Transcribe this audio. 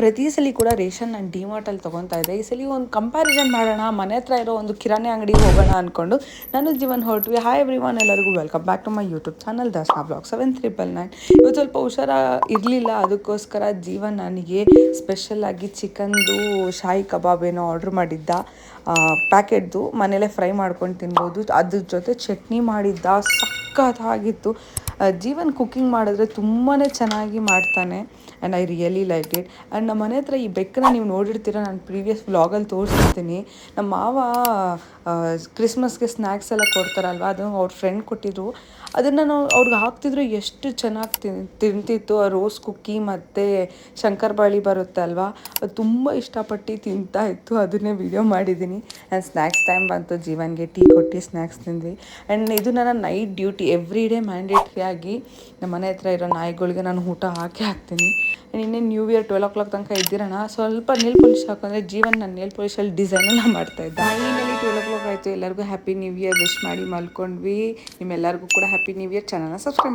ಪ್ರತಿ ಸಲ ಕೂಡ ರೇಷನ್ ನಾನು ಡಿಮಾರ್ಟಲ್ಲಿ ತೊಗೊತಾ ಇದ್ದೆ. ಈ ಸಲ ಒಂದು ಕಂಪ್ಯಾರಿಸನ್ ಮಾಡೋಣ, ಮನೆ ಹತ್ರ ಇರೋ ಒಂದು ಕಿರಾಣಿ ಅಂಗಡಿಗೆ ಹೋಗೋಣ ಅಂದ್ಕೊಂಡು ನಾನು ಜೀವನ್ ಹೊರಟ್ವಿ. ಹಾಯ್ ಎವ್ರಿವನ್, ಎಲ್ಲರಿಗೂ welcome back to my YouTube channel Darshana blog 7999. ಇವತ್ತು ಸ್ವಲ್ಪ ಹುಷಾರ ಇರಲಿಲ್ಲ, ಅದಕ್ಕೋಸ್ಕರ ಜೀವನ್ ನನಗೆ ಸ್ಪೆಷಲಾಗಿ ಚಿಕನ್ದು ಶಾಹಿ ಕಬಾಬ್ ಏನೋ ಆರ್ಡ್ರ್ ಮಾಡಿದ್ದ. ಪ್ಯಾಕೆಟ್ದು ಮನೇಲೇ ಫ್ರೈ ಮಾಡ್ಕೊಂಡು ತಿನ್ಬೋದು. ಅದ್ರ ಜೊತೆ ಚಟ್ನಿ ಮಾಡಿದ್ದ, ಸಖತ್ತಾಗಿತ್ತು. ಜೀವನ್ ಕುಕ್ಕಿಂಗ್ ಮಾಡಿದ್ರೆ ತುಂಬಾ ಚೆನ್ನಾಗಿ ಮಾಡ್ತಾನೆ and I really like it. And ನಮ್ಮ ಮನೆ ಹತ್ರ ಈ ಬೆಕ್ಕನ್ನ ನೀವು ನೋಡಿರ್ತೀರ, ನಾನು ಪ್ರೀವಿಯಸ್ ವ್ಲಾಗಲ್ಲಿ ತೋರಿಸಿರ್ತೀನಿ. ನಮ್ಮ ಮಾವ ಕ್ರಿಸ್ಮಸ್ಗೆ ಸ್ನ್ಯಾಕ್ಸ್ ಎಲ್ಲ ಕೊಡ್ತಾರಲ್ವ, ಅದು ಅವ್ರ ಫ್ರೆಂಡ್ ಕೊಟ್ಟಿದ್ರು. ಅದನ್ನು ನಾವು ಅವ್ರಿಗೆ ಹಾಕ್ತಿದ್ರು, ಎಷ್ಟು ಚೆನ್ನಾಗಿ ತಿಂತಿತ್ತು. ಆ ರೋಸ್ ಕುಕ್ಕಿ ಮತ್ತು ಶಂಕರಪಾಳಿ ಬರುತ್ತೆ ಅಲ್ವಾ, ಅದು ತುಂಬ ಇಷ್ಟಪಟ್ಟು ತಿಂತಾ ಇತ್ತು. ಅದನ್ನೇ ವಿಡಿಯೋ ಮಾಡಿದ್ದೀನಿ. ಆ್ಯಂಡ್ ಸ್ನ್ಯಾಕ್ಸ್ ಟೈಮ್ ಬಂತು, ಜೀವನ್ಗೆ ಟೀ ಕೊಟ್ಟು ಸ್ನ್ಯಾಕ್ಸ್ ತಿಂದ್ವಿ. ಆ್ಯಂಡ್ ಇದು ನನ್ನ night duty, every day mandatory ಆಗಿ ನಮ್ಮ ಮನೆ ಹತ್ರ ಇರೋ ನಾಯಿಗಳಿಗೆ ನಾನು ಊಟ ಹಾಕ್ತೀನಿ. ಇನ್ನೇನು ನ್ಯೂ ಇಯರ್ 12 o'clock ತನಕ ಇದ್ದಿರೋಣ. ಸ್ವಲ್ಪ ನೇಲ್ ಪಾಲಿಶ್ ಹಾಕೊಂಡ್ರೆ ಜೀವನ್ ನನ್ನ ನೇಲ್ ಪಾಲಿಶಲ್ಲಿ ಡಿಸೈನೆಲ್ಲ ಮಾಡ್ತಾಯಿದ್ದ. ಫೈನಲಿ 12 o'clock ಆಯಿತು. ಎಲ್ಲರಿಗೂ ಹ್ಯಾಪಿ ನ್ಯೂ ಇಯರ್ ವಿಶ್ ಮಾಡಿ ಮಲ್ಕೊಂಡ್ವಿ. ನಿಮ್ಮೆಲ್ಲರಿಗೂ ಕೂಡ ಹ್ಯಾಪಿ ನ್ಯೂ ಇಯರ್. ಚಾನಲ್ನ ಸಬ್ಸ್ಕ್ರೈಬ್ ಮಾಡಿ.